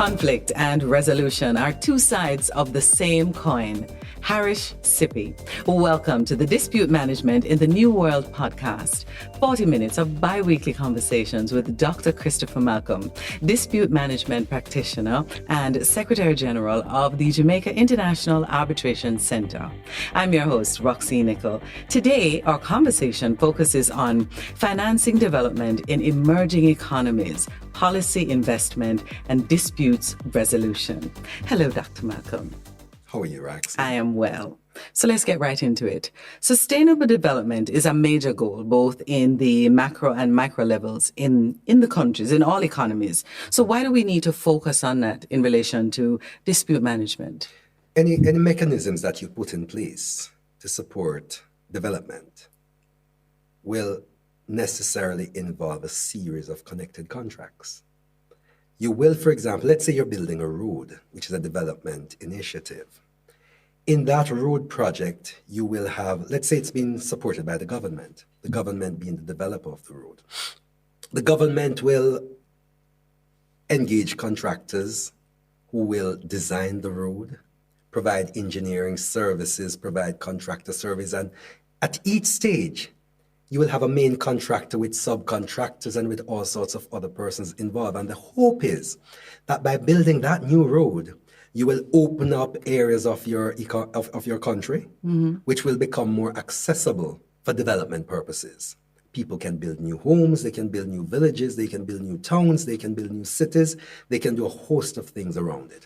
Conflict and resolution are two sides of the same coin. Harish Sippy. Welcome to the Dispute Management in the New World podcast. 40 minutes of bi-weekly conversations with Dr. Christopher Malcolm, dispute management practitioner and Secretary General of the Jamaica International Arbitration Center. I'm your host, Roxene Nickle. Today, our conversation focuses on financing development in emerging economies, policy investment, and disputes resolution. Hello, Dr. Malcolm. How are you, Roxene? I am well. So let's get right into it. Sustainable development is a major goal, both in the macro and micro levels in the countries, in all economies. So why do we need to focus on that in relation to dispute management? Any mechanisms that you put in place to support development will necessarily involve a series of connected contracts. You will, for example, let's say you're building a road, which is a development initiative. In that road project, you will have, let's say it's being supported by the government being the developer of the road. The government will engage contractors who will design the road, provide engineering services, provide contractor service, and at each stage, you will have a main contractor with subcontractors and with all sorts of other persons involved. And the hope is that by building that new road, you will open up areas of your country, which will become more accessible for development purposes. People can build new homes, they can build new villages, they can build new towns, they can build new cities, they can do a host of things around it.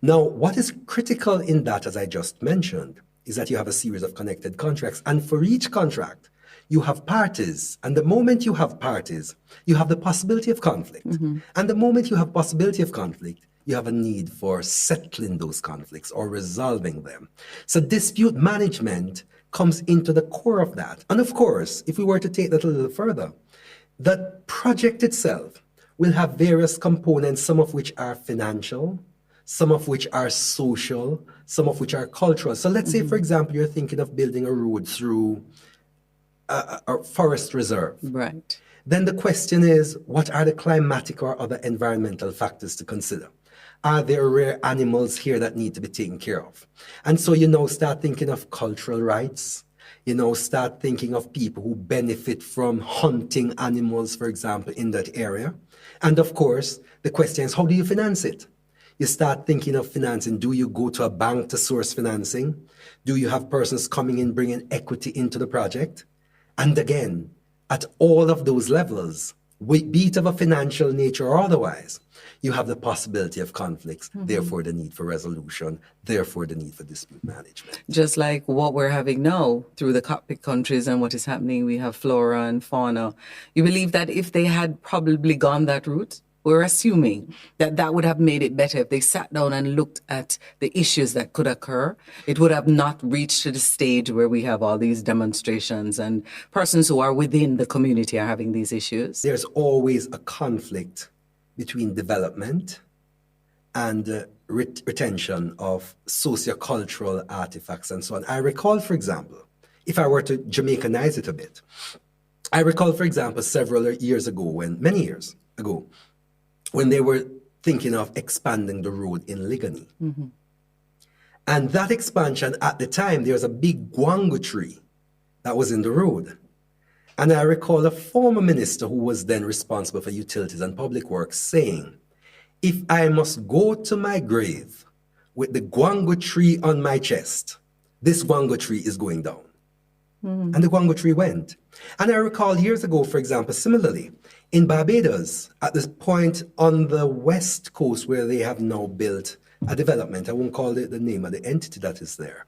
Now, what is critical in that, as I just mentioned, is that you have a series of connected contracts. And for each contract, you have parties. And the moment you have parties, you have the possibility of conflict. And the moment you have possibility of conflict, you have a need for settling those conflicts or resolving them. So dispute management comes into the core of that. And of course, if we were to take that a little further, the project itself will have various components, some of which are financial, some of which are social, some of which are cultural. So let's say, for example, you're thinking of building a road through a forest reserve. Right. Then the question is, what are the climatic or other environmental factors to consider? Are there rare animals here that need to be taken care of? And so you now start thinking of cultural rights. You know, start thinking of people who benefit from hunting animals, for example, in that area. And of course, the question is, how do you finance it? You start thinking of financing. Do you go to a bank to source financing? Do you have persons coming in, bringing equity into the project? And again, at all of those levels, be it of a financial nature or otherwise, you have the possibility of conflicts, therefore the need for resolution, therefore the need for dispute management. Just like what we're having now through the cockpit countries and what is happening, we have flora and fauna. You believe that if they had probably gone that route, we're assuming that that would have made it better if they sat down and looked at the issues that could occur. It would have not reached to the stage where we have all these demonstrations and persons who are within the community are having these issues. There's always a conflict between development and retention of sociocultural artifacts and so on. I recall, for example, if I were to Jamaicanize it a bit, I recall, for example, several years ago, many years ago, when they were thinking of expanding the road in Ligani. And that expansion, at the time, there was a big guango tree that was in the road. And I recall a former minister who was then responsible for utilities and public works saying, if I must go to my grave with the guango tree on my chest, this guango tree is going down. And the guango tree went. And I recall years ago, for example, similarly, in Barbados, at this point on the west coast where they have now built a development, I won't call it the name of the entity that is there,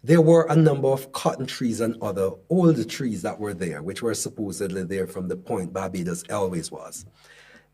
there were a number of cotton trees and other older trees that were there, which were supposedly there from the point Barbados always was.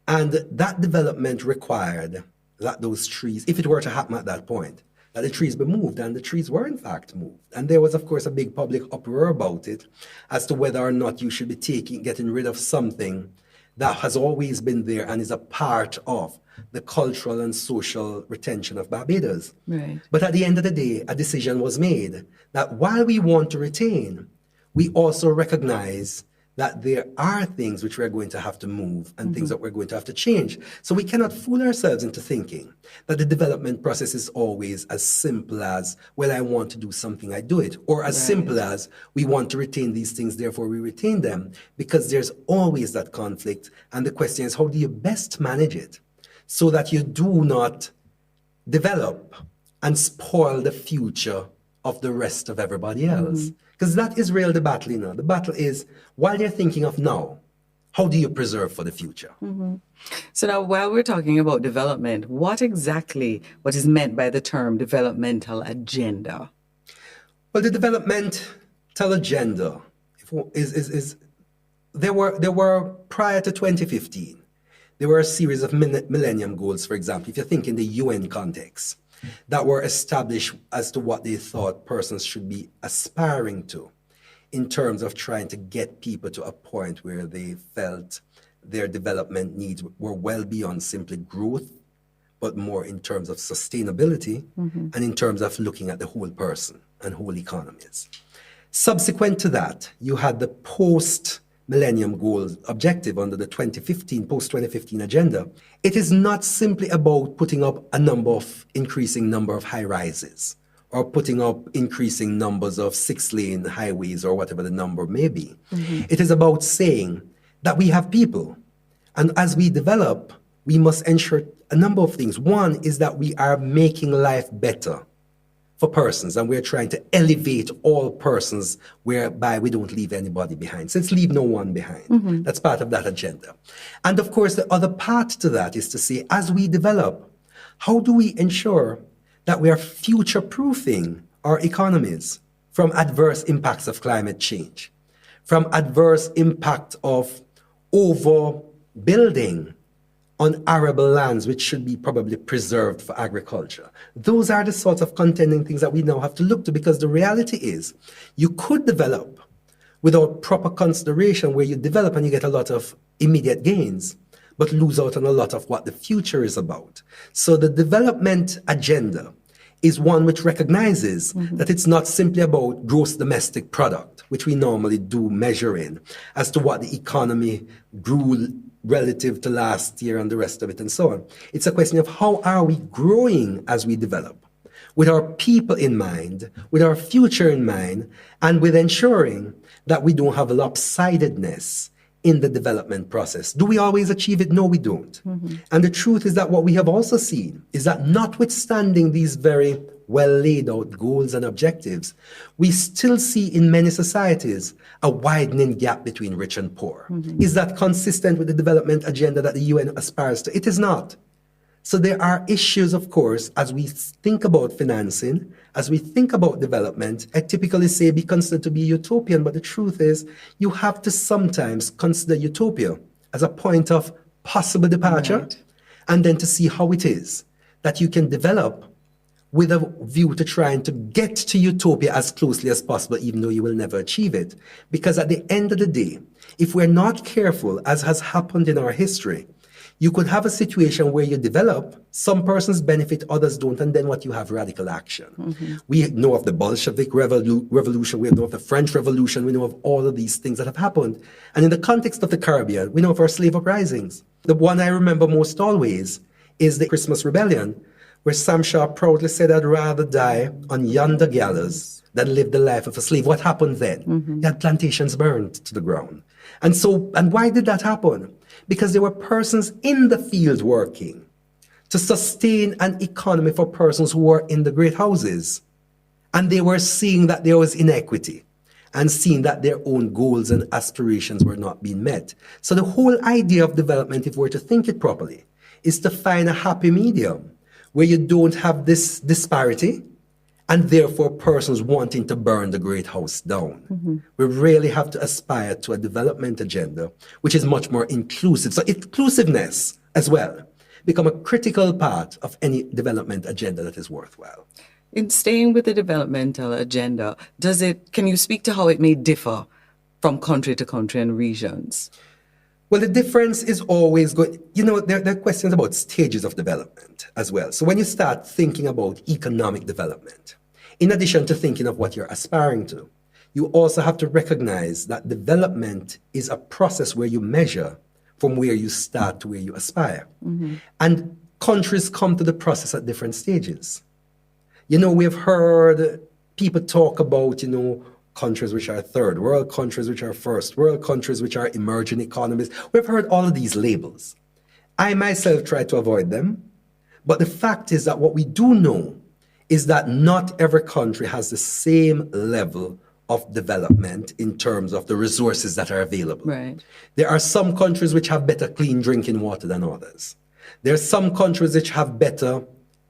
And that development required that those trees, if it were to happen at that point, that the trees be moved, and the trees were in fact moved. And there was, of course, a big public uproar about it as to whether or not you should be getting rid of something that has always been there and is a part of the cultural and social retention of Barbados. Right. But at the end of the day, a decision was made that while we want to retain, we also recognize that there are things which we're going to have to move and things that we're going to have to change. So we cannot fool ourselves into thinking that the development process is always as simple as, well, I want to do something, I do it, or as simple as, we want to retain these things, therefore we retain them, because there's always that conflict. And the question is, how do you best manage it so that you do not develop and spoil the future of the rest of everybody else? Because that is really the battle, you know. The battle is, while you're thinking of now, how do you preserve for the future? So now, while we're talking about development, what is meant by the term developmental agenda? Well, the developmental agenda is there were prior to 2015, there were a series of millennium goals, for example, if you think in the UN context, that were established as to what they thought persons should be aspiring to in terms of trying to get people to a point where they felt their development needs were well beyond simply growth, but more in terms of sustainability and in terms of looking at the whole person and whole economies. Subsequent to that, you had the post-millennium goals objective under the post-2015 agenda. It is not simply about putting up increasing number of high rises or putting up increasing numbers of 6-lane highways or whatever the number may be. It is about saying that we have people, and as we develop, we must ensure a number of things. One is that we are making life better for persons, and we're trying to elevate all persons whereby we don't leave anybody behind. So let's leave no one behind. That's part of that agenda. And of course, the other part to that is to say, as we develop, how do we ensure that we are future-proofing our economies from adverse impacts of climate change, from adverse impact of overbuilding on arable lands, which should be probably preserved for agriculture. Those are the sorts of contending things that we now have to look to, because the reality is you could develop without proper consideration, where you develop and you get a lot of immediate gains, but lose out on a lot of what the future is about. So the development agenda is one which recognizes that it's not simply about gross domestic product, which we normally do measure in, as to what the economy grew relative to last year and the rest of it and so on. It's a question of how are we growing as we develop, with our people in mind, with our future in mind, and with ensuring that we don't have lopsidedness in the development process. Do we always achieve it? No, we don't. And the truth is that what we have also seen is that notwithstanding these very well laid out goals and objectives, we still see in many societies a widening gap between rich and poor. Is that consistent with the development agenda that the UN aspires to? It is not. So there are issues, of course, as we think about financing, as we think about development. I typically say be considered to be utopian, but the truth is you have to sometimes consider utopia as a point of possible departure, and then to see how it is that you can develop with a view to trying to get to utopia as closely as possible, even though you will never achieve it. Because at the end of the day, if we're not careful, as has happened in our history, you could have a situation where you develop, some persons benefit, others don't, and then what you have, radical action. We know of the Bolshevik revolution, we know of the French Revolution, we know of all of these things that have happened. And in the context of the Caribbean, we know of our slave uprisings. The one I remember most always is the Christmas Rebellion, where Sam Shaw proudly said, I'd rather die on yonder gallows than live the life of a slave. What happened then? You had plantations burned to the ground. And why did that happen? Because there were persons in the field working to sustain an economy for persons who were in the great houses. And they were seeing that there was inequity and seeing that their own goals and aspirations were not being met. So the whole idea of development, if we're to think it properly, is to find a happy medium where you don't have this disparity and therefore persons wanting to burn the great house down. We really have to aspire to a development agenda which is much more inclusive. So inclusiveness as well become a critical part of any development agenda that is worthwhile. In staying with the developmental agenda, can you speak to how it may differ from country to country and regions? Well, the difference is always going, there are questions about stages of development as well. So when you start thinking about economic development, in addition to thinking of what you're aspiring to, you also have to recognize that development is a process where you measure from where you start to where you aspire. And countries come to the process at different stages. We've heard people talk about, countries which are third world, countries which are first world, countries which are emerging economies. We've heard all of these labels. I myself try to avoid them. But the fact is that what we do know is that not every country has the same level of development in terms of the resources that are available. Right. There are some countries which have better clean drinking water than others. There are some countries which have better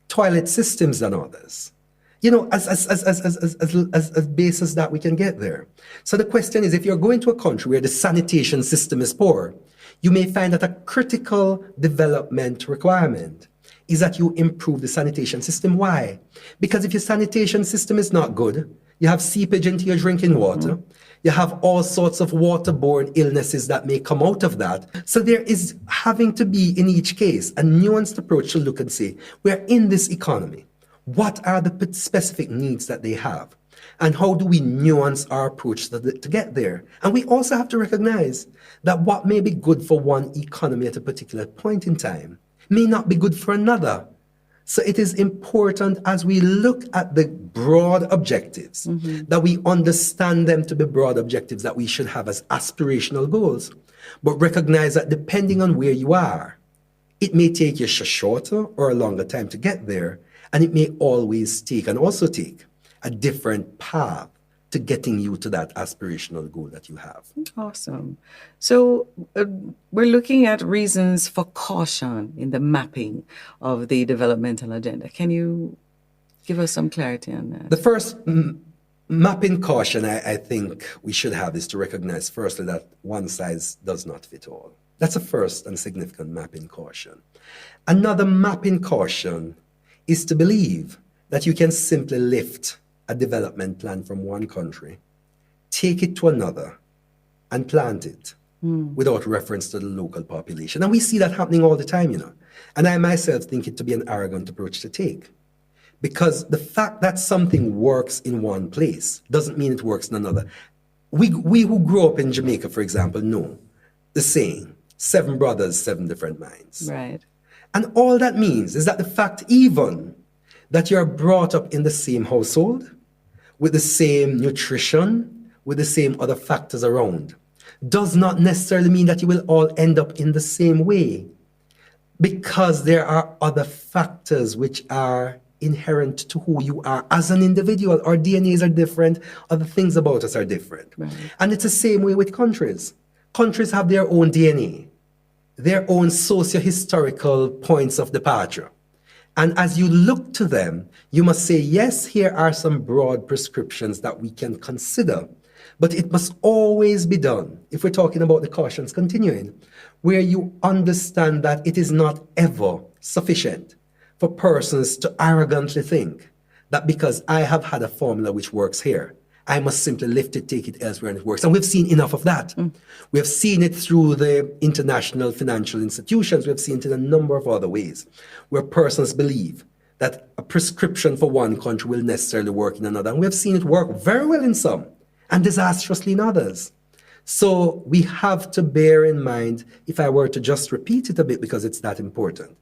toilet systems than others. As basis that we can get there. So the question is, if you're going to a country where the sanitation system is poor, you may find that a critical development requirement is that you improve the sanitation system. Why? Because if your sanitation system is not good, you have seepage into your drinking water, you have all sorts of waterborne illnesses that may come out of that. So there is having to be, in each case, a nuanced approach to look and say, we're in this economy. What are the specific needs that they have? And how do we nuance our approach to get there? And we also have to recognize that what may be good for one economy at a particular point in time may not be good for another. So it is important as we look at the broad objectives, that we understand them to be broad objectives that we should have as aspirational goals, but recognize that depending on where you are, it may take you a shorter or a longer time to get there, and it may always take and also take a different path to getting you to that aspirational goal that you have. Awesome. So we're looking at reasons for caution in the mapping of the developmental agenda. Can you give us some clarity on that? The first mapping caution I think we should have is to recognize firstly that one size does not fit all. That's a first and significant mapping caution. Another mapping caution is to believe that you can simply lift a development plan from one country, take it to another, and plant it without reference to the local population. And we see that happening all the time, And I myself think it to be an arrogant approach to take. Because the fact that something works in one place doesn't mean it works in another. We who grew up in Jamaica, for example, know the saying, 7 brothers, 7 different minds. Right. And all that means is that the fact even that you're brought up in the same household, with the same nutrition, with the same other factors around, does not necessarily mean that you will all end up in the same way. Because there are other factors which are inherent to who you are as an individual. Our DNAs are different, other things about us are different. Right. And it's the same way with countries. Countries have their own DNA, their own socio-historical points of departure. And as you look to them, you must say, yes, here are some broad prescriptions that we can consider, but it must always be done, if we're talking about the cautions continuing, where you understand that it is not ever sufficient for persons to arrogantly think that because I have had a formula which works here, I must simply lift it, take it elsewhere, and it works. And we've seen enough of that. We have seen it through the international financial institutions. We have seen it in a number of other ways where persons believe that a prescription for one country will necessarily work in another. And we have seen it work very well in some and disastrously in others. So we have to bear in mind, if I were to just repeat it a bit because it's that important,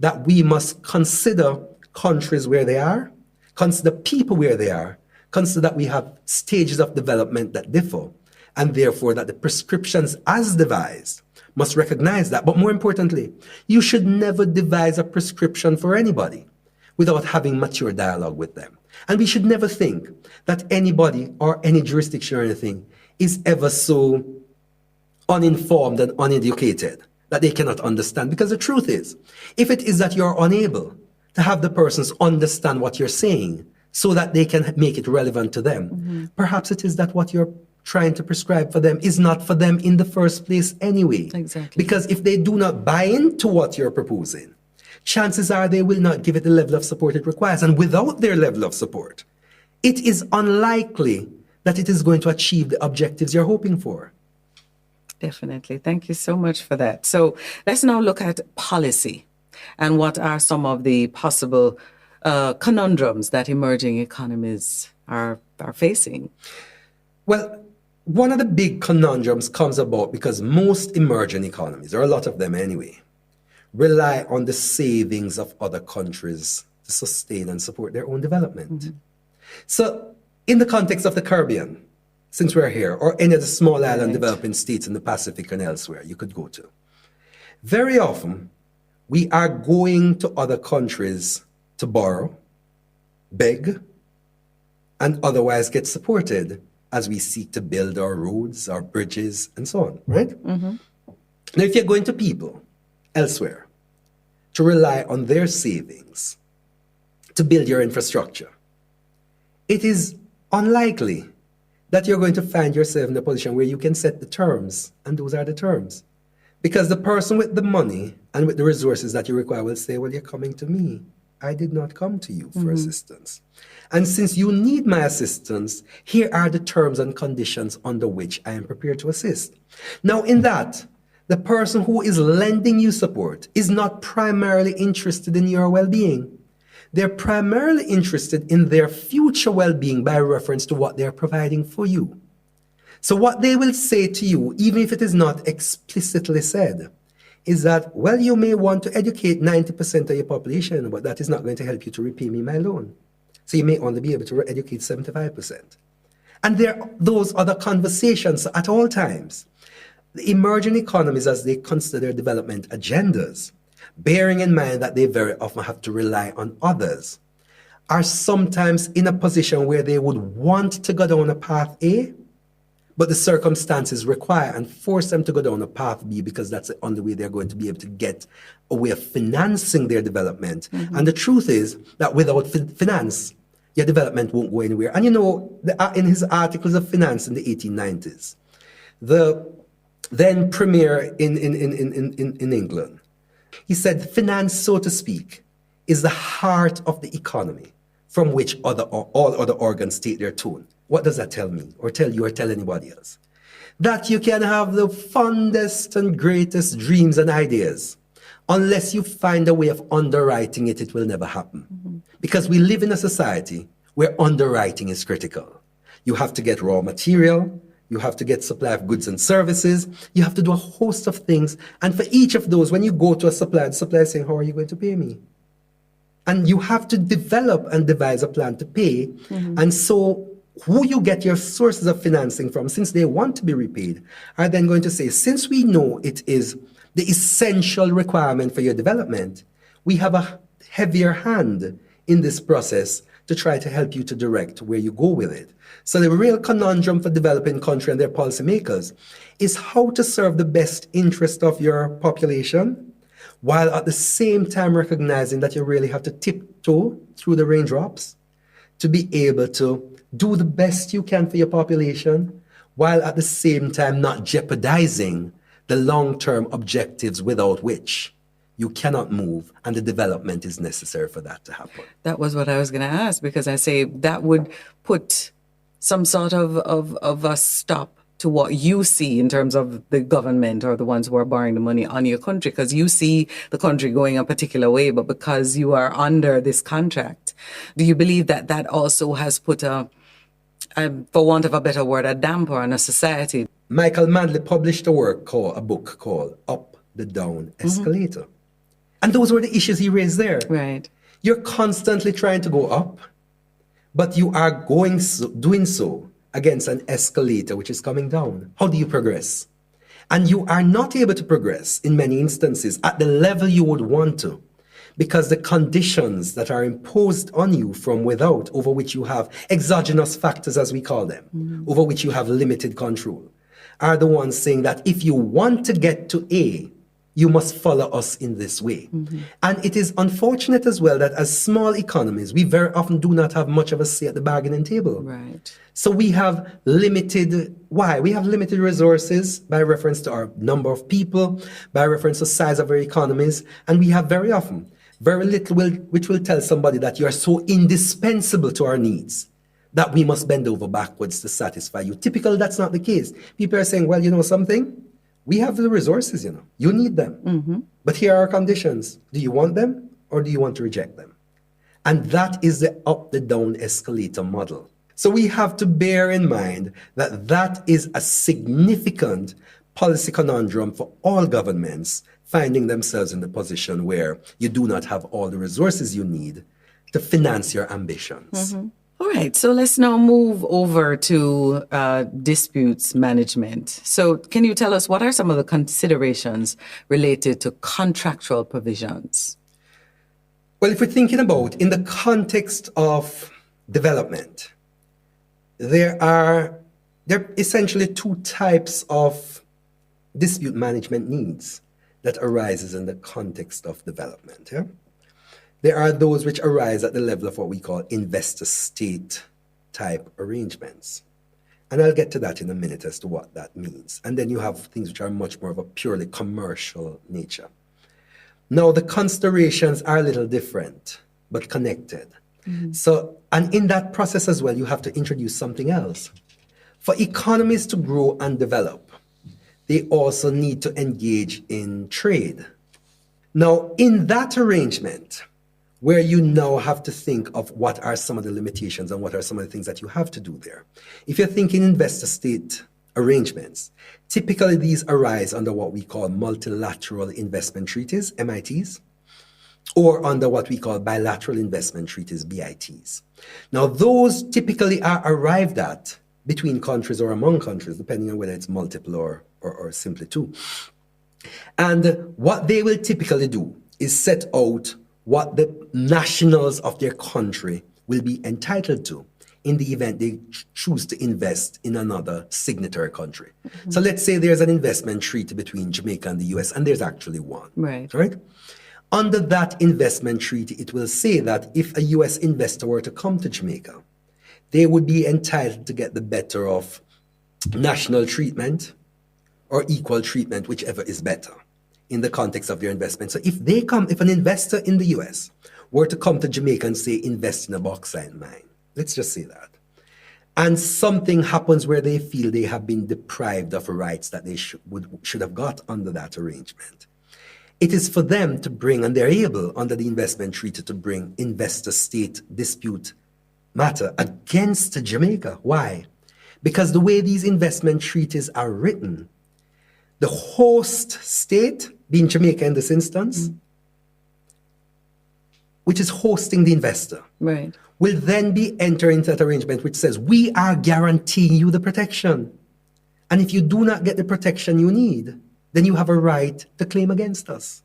that we must consider countries where they are, consider people where they are, consider that we have stages of development that differ, and therefore that the prescriptions as devised must recognize that. But more importantly, you should never devise a prescription for anybody without having mature dialogue with them. And we should never think that anybody or any jurisdiction or anything is ever so uninformed and uneducated that they cannot understand. Because the truth is, if it is that you're unable to have the persons understand what you're saying so that they can make it relevant to them, perhaps it is that what you're trying to prescribe for them is not for them in the first place anyway. Exactly. Because if they do not buy into what you're proposing, chances are they will not give it the level of support it requires. And without their level of support, it is unlikely that it is going to achieve the objectives you're hoping for. Definitely. Thank you so much for that. So let's now look at policy and what are some of the possible conundrums that emerging economies are facing. Well, one of the big conundrums comes about because most emerging economies, or a lot of them anyway, rely on the savings of other countries to sustain and support their own development. So, in the context of the Caribbean, since we're here, or any of the small island developing states in the Pacific and elsewhere you could go to, very often we are going to other countries to borrow, beg, and otherwise get supported as we seek to build our roads, our bridges, and so on, right? Now, if you're going to people elsewhere to rely on their savings to build your infrastructure, it is unlikely that you're going to find yourself in a position where you can set the terms, and those are the terms. Because the person with the money and with the resources that you require will say, well, you're coming to me. I did not come to you for assistance. And since you need my assistance, here are the terms and conditions under which I am prepared to assist. Now, in that, the person who is lending you support is not primarily interested in your well-being. They're primarily interested in their future well-being by reference to what they're providing for you. So what they will say to you, even if it is not explicitly said, is that, well, you may want to educate 90% of your population, but that is not going to help you to repay me my loan. So you may only be able to educate 75%. And there are those other conversations at all times. The emerging economies, as they consider their development agendas, bearing in mind that they very often have to rely on others, are sometimes in a position where they would want to go down a path A, but the circumstances require and force them to go down a path B because that's the only way they're going to be able to get a way of financing their development. And the truth is that without finance, your development won't go anywhere. And you know, in his articles of finance in the 1890s, the then premier in England, he said, finance, so to speak, is the heart of the economy from which all other organs take their tone. What does that tell me, or tell you, or tell anybody else? That you can have the fondest and greatest dreams and ideas. Unless you find a way of underwriting it, it will never happen. Because we live in a society where underwriting is critical. You have to get raw material, you have to get supply of goods and services, you have to do a host of things. And for each of those, when you go to a supplier, the supplier is saying, how are you going to pay me? And you have to develop and devise a plan to pay. And so who you get your sources of financing from, since they want to be repaid, are then going to say, since we know it is the essential requirement for your development, we have a heavier hand in this process to try to help you to direct where you go with it. So the real conundrum for developing country and their policymakers is how to serve the best interest of your population, while at the same time recognizing that you really have to tiptoe through the raindrops to be able to do the best you can for your population, while at the same time not jeopardizing the long-term objectives without which you cannot move, and the development is necessary for that to happen. That was what I was going to ask, because I say that would put some sort of a stop to what you see in terms of the government or the ones who are borrowing the money on your country, because you see the country going a particular way, but because you are under this contract, do you believe that that also has put for want of a better word, a damper on a society? Michael Manley published a book called Up the Down Escalator. And those were the issues he raised there. Right. You're constantly trying to go up, but you are doing so against an escalator which is coming down. How do you progress? And you are not able to progress in many instances at the level you would want to, because the conditions that are imposed on you from without, over which you have exogenous factors, as we call them, over which you have limited control, are the ones saying that if you want to get to A, you must follow us in this way. And it is unfortunate as well that as small economies, we very often do not have much of a say at the bargaining table. Right. So we have limited, why? We have limited resources by reference to our number of people, by reference to size of our economies, and we have very often very little which will tell somebody that you are so indispensable to our needs that we must bend over backwards to satisfy you. Typically, that's not the case. People are saying, well, you know something? We have the resources, you know. You need them. But here are our conditions. Do you want them or do you want to reject them? And that is the up-the-down escalator model. So we have to bear in mind that that is a significant policy conundrum for all governments finding themselves in the position where you do not have all the resources you need to finance your ambitions. Mm-hmm. All right, so let's now move over to disputes management. So can you tell us what are some of the considerations related to contractual provisions? Well, if we're thinking about in the context of development, there are essentially two types of dispute management needs that arises in the context of development. Yeah? There are those which arise at the level of what we call investor-state type arrangements. And I'll get to that in a minute as to what that means. And then you have things which are much more of a purely commercial nature. Now, the considerations are a little different, but connected. Mm-hmm. So, and in that process as well, you have to introduce something else. For economies to grow and develop, they also need to engage in trade. Now, in that arrangement, where you now have to think of what are some of the limitations and what are some of the things that you have to do there. If you're thinking investor-state arrangements, typically these arise under what we call multilateral investment treaties, MITs, or under what we call bilateral investment treaties, BITs. Now, those typically are arrived at between countries or among countries, depending on whether it's multiple or simply two. And what they will typically do is set out what the nationals of their country will be entitled to in the event they choose to invest in another signatory country. Mm-hmm. So let's say there's an investment treaty between Jamaica and the US, and there's actually one. Right. Under that investment treaty, it will say that if a US investor were to come to Jamaica, they would be entitled to get the better of national treatment or equal treatment, whichever is better in the context of their investment. So if an investor in the US were to come to Jamaica and say, invest in a bauxite mine, let's just say that, and something happens where they feel they have been deprived of rights that they should have got under that arrangement, it is for them to bring, and they're able under the investment treaty to bring investor-state dispute matter against Jamaica. Why? Because the way these investment treaties are written, the host state, being Jamaica in this instance, which is hosting the investor, right, will then be entering into that arrangement which says, we are guaranteeing you the protection. And if you do not get the protection you need, then you have a right to claim against us.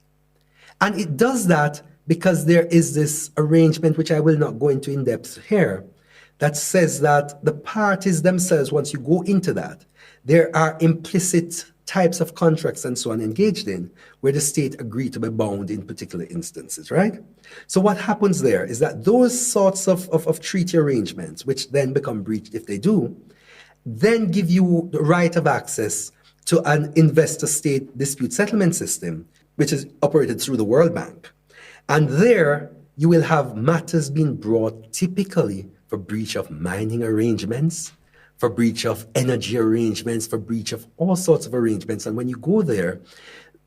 And it does that because there is this arrangement, which I will not go into in depth here, that says that the parties themselves, once you go into that, there are implicit types of contracts and so on engaged in where the state agreed to be bound in particular instances, right? So what happens there is that those sorts of treaty arrangements, which then become breached if they do, then give you the right of access to an investor-state dispute settlement system, which is operated through the World Bank. And there you will have matters being brought typically for breach of mining arrangements, for breach of energy arrangements, for breach of all sorts of arrangements. And when you go there,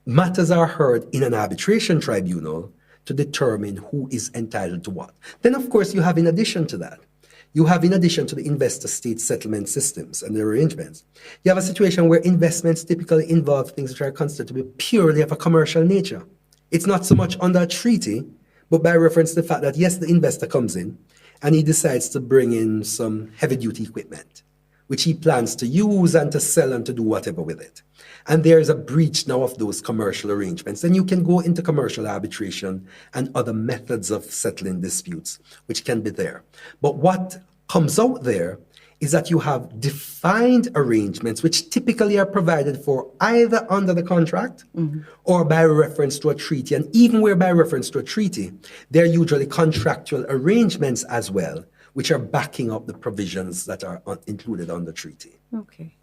matters are heard in an arbitration tribunal to determine who is entitled to what. Then, of course, you have in addition to that, you have in addition to the investor-state settlement systems and their arrangements, you have a situation where investments typically involve things which are considered to be purely of a commercial nature. It's not so much under a treaty, but by reference to the fact that, yes, the investor comes in and he decides to bring in some heavy-duty equipment, which he plans to use and to sell and to do whatever with it. And there is a breach now of those commercial arrangements. Then you can go into commercial arbitration and other methods of settling disputes, which can be there. But what comes out there is that you have defined arrangements, which typically are provided for either under the contract or by reference to a treaty. And even where by reference to a treaty, they're usually contractual arrangements as well, which are backing up the provisions that are included on the treaty. Okay.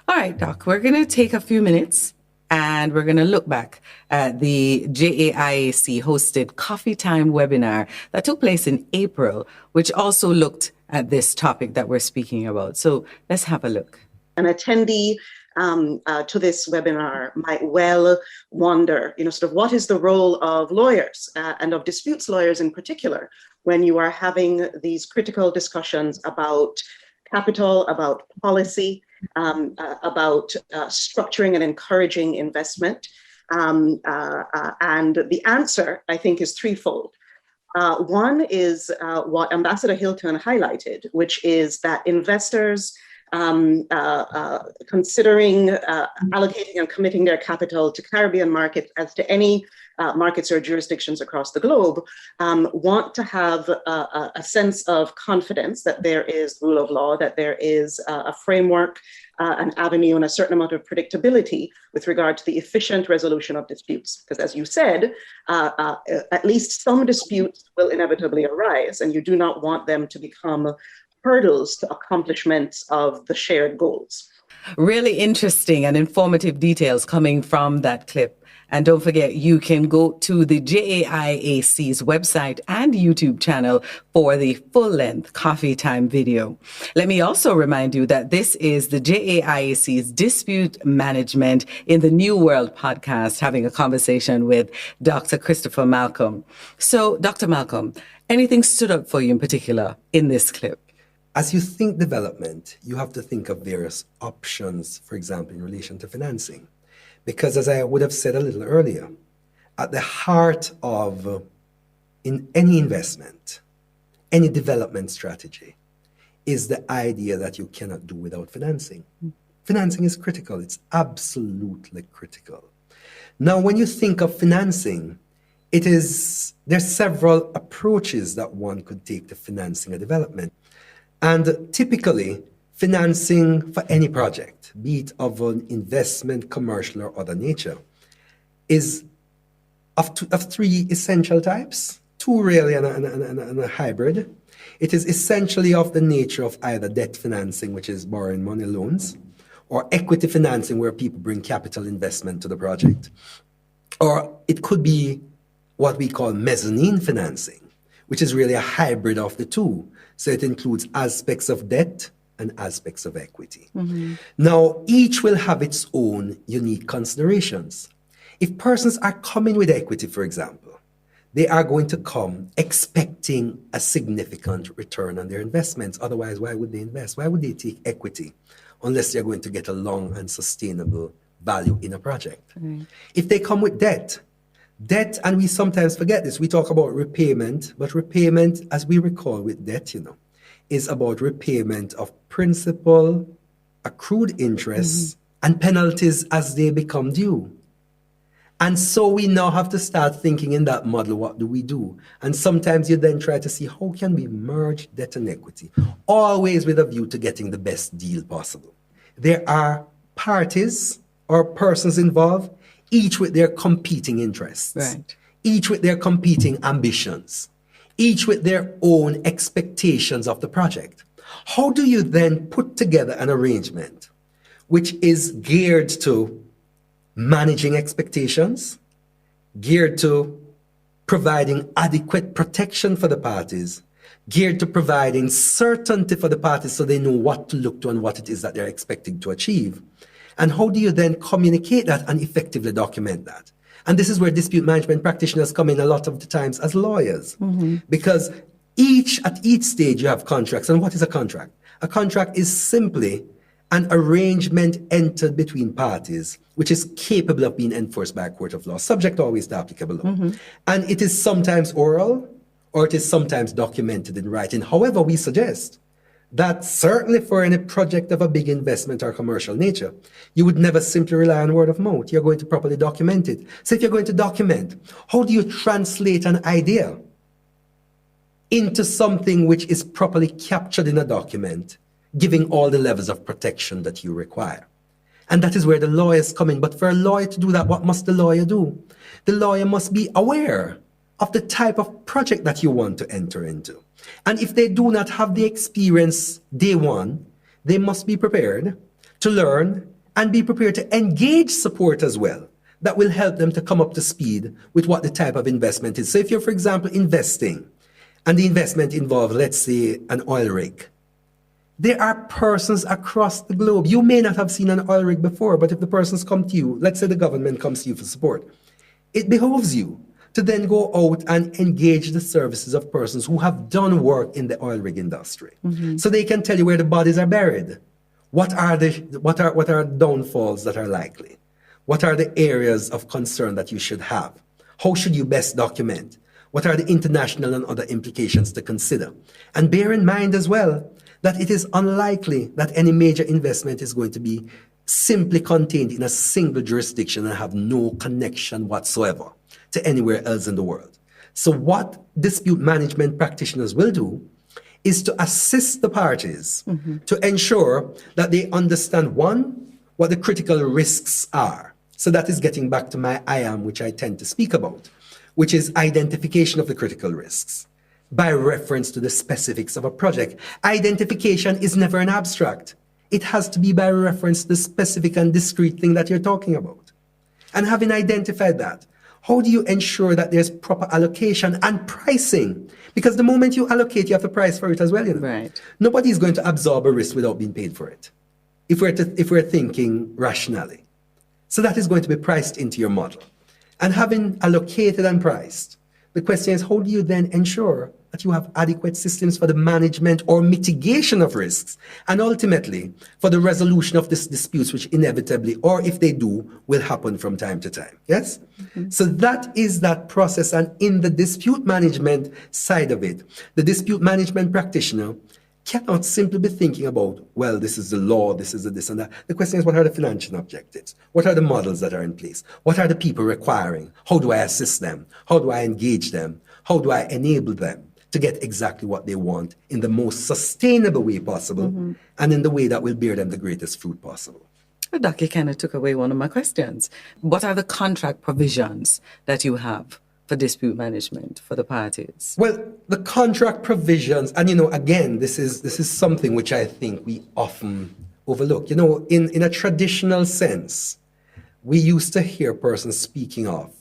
All right, Doc, we're going to take a few minutes and we're going to look back at the JAIAC hosted Coffee Time webinar that took place in April, which also looked at this topic that we're speaking about. So let's have a look. An attendee to this webinar might well wonder, sort of what is the role of lawyers and of disputes lawyers in particular when you are having these critical discussions about capital, about policy, about structuring and encouraging investment. And the answer, I think, is threefold. One is what Ambassador Hilton highlighted, which is that investors considering allocating and committing their capital to Caribbean markets, as to any markets or jurisdictions across the globe, want to have a sense of confidence that there is rule of law, that there is a framework, an avenue, and a certain amount of predictability with regard to the efficient resolution of disputes. Because as you said, at least some disputes will inevitably arise, and you do not want them to become hurdles to accomplishments of the shared goals. Really interesting and informative details coming from that clip. And don't forget, you can go to the JAIAC's website and YouTube channel for the full-length coffee time video. Let me also remind you that this is the JAIAC's Dispute Management in the New World podcast, having a conversation with Dr. Christopher Malcolm. So, Dr. Malcolm, anything stood up for you in particular in this clip? As you think development, you have to think of various options, for example, in relation to financing. Because as I would have said a little earlier, at the heart of in any investment, any development strategy, is the idea that you cannot do without financing. Financing is critical. It's absolutely critical. Now, when you think of financing, there's several approaches that one could take to financing a development. And typically, financing for any project, be it of an investment, commercial, or other nature, is of three essential types, two really and a hybrid. It is essentially of the nature of either debt financing, which is borrowing money, loans, or equity financing, where people bring capital investment to the project. Or it could be what we call mezzanine financing, which is really a hybrid of the two. So it includes aspects of debt and aspects of equity. Mm-hmm. Now, each will have its own unique considerations. If persons are coming with equity, for example, they are going to come expecting a significant return on their investments. Otherwise, why would they invest? Why would they take equity unless they're going to get a long and sustainable value in a project? Mm-hmm. If they come with debt, and we sometimes forget this, we talk about repayment, but repayment, as we recall with debt, is about repayment of principal, accrued interest, and penalties as they become due. And so we now have to start thinking in that model, what do we do? And sometimes you then try to see, how can we merge debt and equity? Always with a view to getting the best deal possible. There are parties or persons involved, each with their competing interests, right, each with their competing ambitions, each with their own expectations of the project. How do you then put together an arrangement which is geared to managing expectations, geared to providing adequate protection for the parties, geared to providing certainty for the parties so they know what to look to and what it is that they're expecting to achieve? And how do you then communicate that and effectively document that? And this is where dispute management practitioners come in a lot of the times as lawyers. Mm-hmm. Because at each stage you have contracts. And what is a contract? A contract is simply an arrangement entered between parties which is capable of being enforced by a court of law, subject always to applicable law. Mm-hmm. And it is sometimes oral or it is sometimes documented in writing. However, we suggest that certainly for any project of a big investment or commercial nature, you would never simply rely on word of mouth. You're going to properly document it. So if you're going to document, how do you translate an idea into something which is properly captured in a document, giving all the levels of protection that you require? And that is where the lawyers come in. But for a lawyer to do that, what must the lawyer do? The lawyer must be aware of the type of project that you want to enter into. And if they do not have the experience day one, they must be prepared to learn and be prepared to engage support as well that will help them to come up to speed with what the type of investment is. So if you're, for example, investing and the investment involves, let's say, an oil rig, there are persons across the globe. You may not have seen an oil rig before, but if the persons come to you, let's say the government comes to you for support, it behoves you to then go out and engage the services of persons who have done work in the oil rig industry. So they can tell you where the bodies are buried. What are downfalls that are likely? What are the areas of concern that you should have? How should you best document? What are the international and other implications to consider? And bear in mind as well that it is unlikely that any major investment is going to be simply contained in a single jurisdiction and have no connection whatsoever to anywhere else in the world. So what dispute management practitioners will do is to assist the parties to ensure that they understand, one, what the critical risks are. So that is getting back to my IAM, which I tend to speak about, which is identification of the critical risks by reference to the specifics of a project. Identification is never an abstract. It has to be by reference to the specific and discrete thing that you're talking about. And having identified that, how do you ensure that there's proper allocation and pricing? Because the moment you allocate, you have to price for it as well. You know? Right. Nobody's going to absorb a risk without being paid for it, if we're thinking rationally. So that is going to be priced into your model. And having allocated and priced, the question is, how do you then ensure that you have adequate systems for the management or mitigation of risks, and ultimately for the resolution of these disputes, which inevitably, or if they do, will happen from time to time? Yes? So that is that process. And in the dispute management side of it, the dispute management practitioner cannot simply be thinking about, well, this is the law, this is the this and that. The question is, what are the financial objectives? What are the models that are in place? What are the people requiring? How do I assist them? How do I engage them? How do I enable them to get exactly what they want in the most sustainable way possible and in the way that will bear them the greatest fruit possible? Well, Doc, you kind of took away one of my questions. What are the contract provisions that you have for dispute management for the parties? Well, the contract provisions, and again, this is something which I think we often overlook. In a traditional sense, we used to hear persons speaking of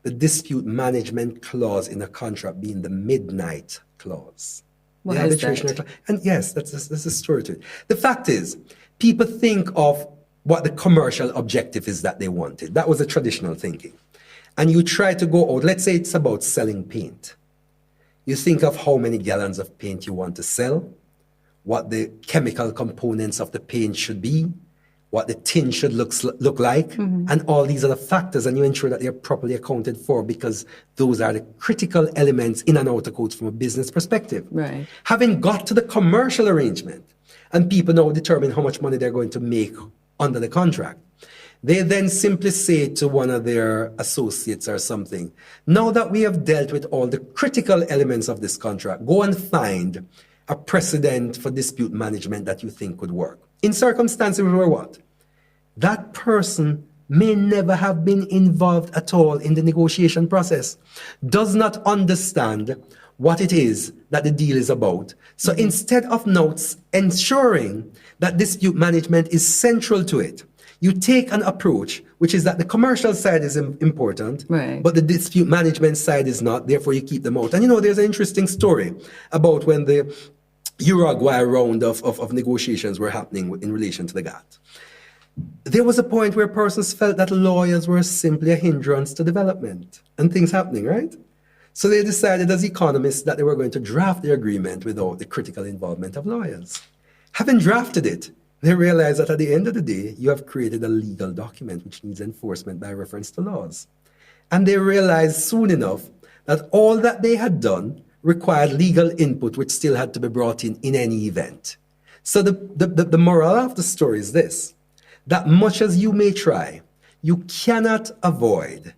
the dispute management clause in a contract being the midnight clause. What the is arbitration that? clause. And yes, that's a story to it. The fact is, people think of what the commercial objective is that they wanted. That was the traditional thinking. And you try to go out, let's say it's about selling paint. You think of how many gallons of paint you want to sell, what the chemical components of the paint should be, what the tin should look like, and all these other factors, and you ensure that they're properly accounted for, because those are the critical elements in and out of quotes from a business perspective. Right. Having got to the commercial arrangement, and people now determine how much money they're going to make under the contract, they then simply say to one of their associates or something, now that we have dealt with all the critical elements of this contract, go and find a precedent for dispute management that you think could work. In circumstances where what? That person may never have been involved at all in the negotiation process, does not understand what it is that the deal is about. So instead of notes ensuring that dispute management is central to it, you take an approach which is that the commercial side is important, right, but the dispute management side is not, therefore you keep them out. And there's an interesting story about when the Uruguay round of negotiations were happening in relation to the GATT. There was a point where persons felt that lawyers were simply a hindrance to development and things happening, right? So they decided as economists that they were going to draft the agreement without the critical involvement of lawyers. Having drafted it, they realized that at the end of the day, you have created a legal document which needs enforcement by reference to laws. And they realized soon enough that all that they had done required legal input which still had to be brought in any event. So the moral of the story is this, that much as you may try, you cannot avoid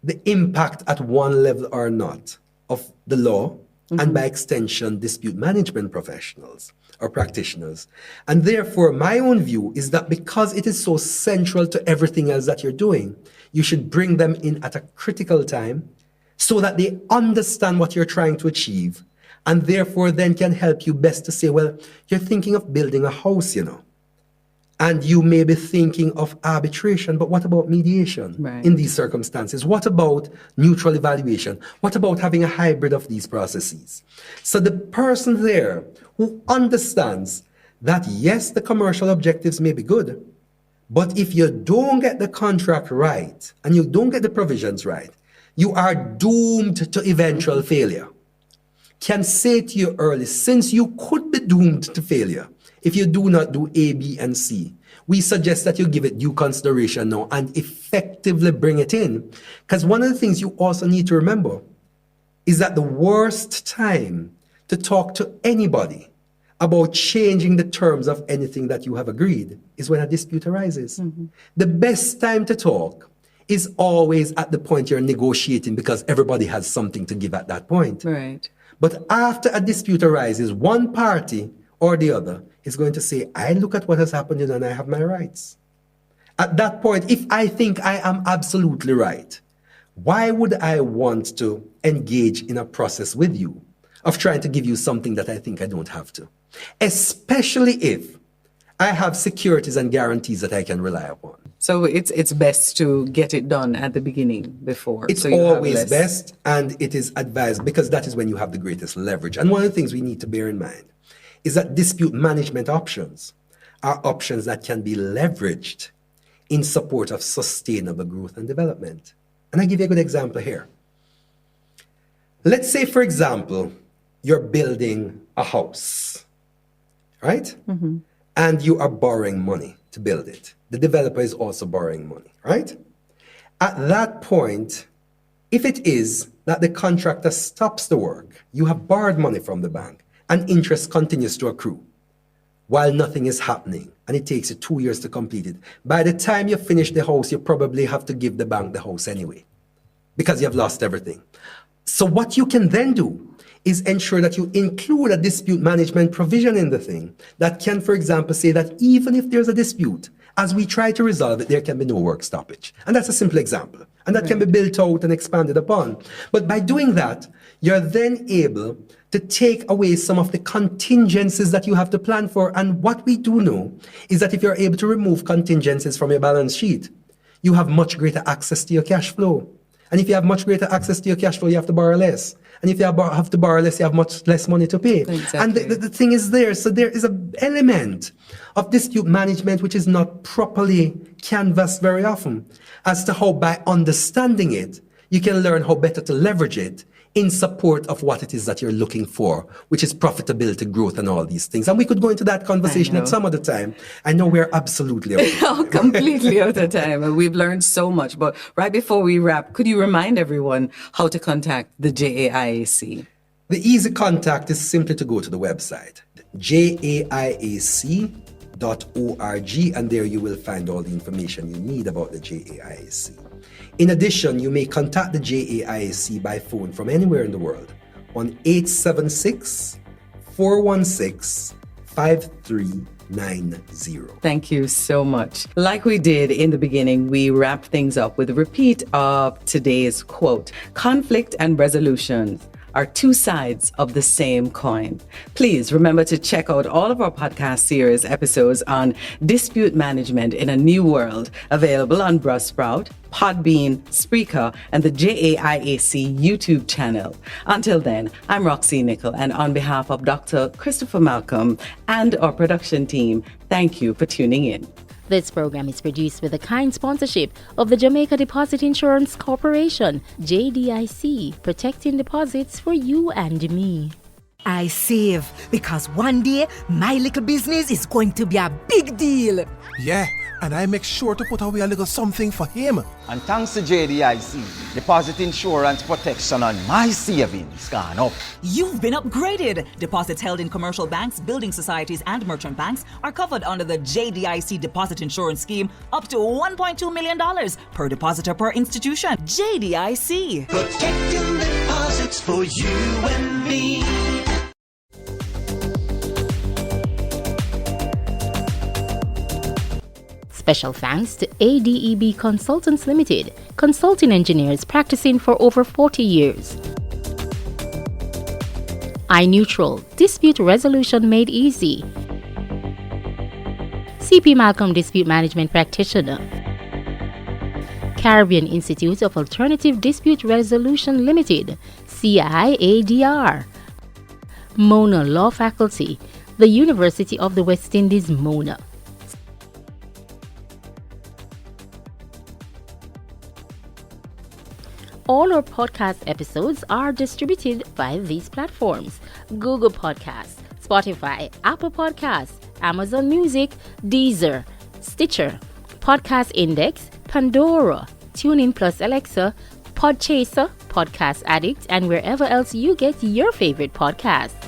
the impact at one level or not of the law, and by extension, dispute management professionals or practitioners. And therefore, my own view is that because it is so central to everything else that you're doing, you should bring them in at a critical time so that they understand what you're trying to achieve, and therefore then can help you best to say, well, you're thinking of building a house, and you may be thinking of arbitration, but what about mediation in these circumstances? What about neutral evaluation? What about having a hybrid of these processes? So the person there who understands that, yes, the commercial objectives may be good, but if you don't get the contract right and you don't get the provisions right, you are doomed to eventual failure, can say to you early, since you could be doomed to failure if you do not do A, B, and C, we suggest that you give it due consideration now and effectively bring it in. Because one of the things you also need to remember is that the worst time to talk to anybody about changing the terms of anything that you have agreed is when a dispute arises. The best time to talk is always at the point you're negotiating, because everybody has something to give at that point. Right. But after a dispute arises, one party or the other is going to say, I look at what has happened and I have my rights. At that point, if I think I am absolutely right, why would I want to engage in a process with you of trying to give you something that I think I don't have to? Especially if I have securities and guarantees that I can rely upon. So it's best to get it done at the beginning before. It's so you always have less. best, and it is advised, because that is when you have the greatest leverage. And one of the things we need to bear in mind is that dispute management options are options that can be leveraged in support of sustainable growth and development. And I'll give you a good example here. Let's say, for example, you're building a house, right? And you are borrowing money to build it. The developer is also borrowing money, right? At that point, if it is that the contractor stops the work, you have borrowed money from the bank, and interest continues to accrue while nothing is happening, and it takes you 2 years to complete it. By the time you finish the house, you probably have to give the bank the house anyway, because you have lost everything. So what you can then do is ensure that you include a dispute management provision in the thing that can, for example, say that even if there's a dispute, as we try to resolve it, there can be no work stoppage. And that's a simple example. And that can be built out and expanded upon. But by doing that, you're then able to take away some of the contingencies that you have to plan for. And what we do know is that if you're able to remove contingencies from your balance sheet, you have much greater access to your cash flow. And if you have much greater access to your cash flow, you have to borrow less. And if you have to borrow less, you have much less money to pay. Exactly. And the thing is there. So there is an element of dispute management which is not properly canvassed very often as to how, by understanding it, you can learn how better to leverage it in support of what it is that you're looking for, which is profitability, growth, and all these things. And we could go into that conversation at some other time. I know we're absolutely out of time. Completely out of time. And we've learned so much. But right before we wrap, could you remind everyone how to contact the JAIAC? The easy contact is simply to go to the website, jaiac.org, and there you will find all the information you need about the JAIAC. In addition, you may contact the JAIAC by phone from anywhere in the world on 876-416-5390. Thank you so much. Like we did in the beginning, we wrap things up with a repeat of today's quote. Conflict and resolution are two sides of the same coin. Please remember to check out all of our podcast series episodes on dispute management in a new world, available on Buzzsprout, Podbean, Spreaker, and the JAIAC YouTube channel. Until then, I'm Roxene Nickle, and on behalf of Dr. Christopher Malcolm and our production team, thank you for tuning in. This program is produced with the kind sponsorship of the Jamaica Deposit Insurance Corporation, JDIC, protecting deposits for you and me. I save because one day my little business is going to be a big deal. Yeah, and I make sure to put away a little something for him. And thanks to JDIC, deposit insurance protection on my savings gone up. You've been upgraded. Deposits held in commercial banks, building societies, and merchant banks are covered under the JDIC deposit insurance scheme up to $1.2 million per depositor per institution. JDIC. Protecting deposits for you and me. Special thanks to ADEB Consultants Limited, consulting engineers practicing for over 40 years. iNeutral, dispute resolution made easy. CP Malcolm, dispute management practitioner. Caribbean Institute of Alternative Dispute Resolution Limited, CIADR. Mona Law Faculty, the University of the West Indies, Mona. All our podcast episodes are distributed by these platforms: Google Podcasts, Spotify, Apple Podcasts, Amazon Music, Deezer, Stitcher, Podcast Index, Pandora, TuneIn Plus Alexa, Podchaser, Podcast Addict, and wherever else you get your favorite podcasts.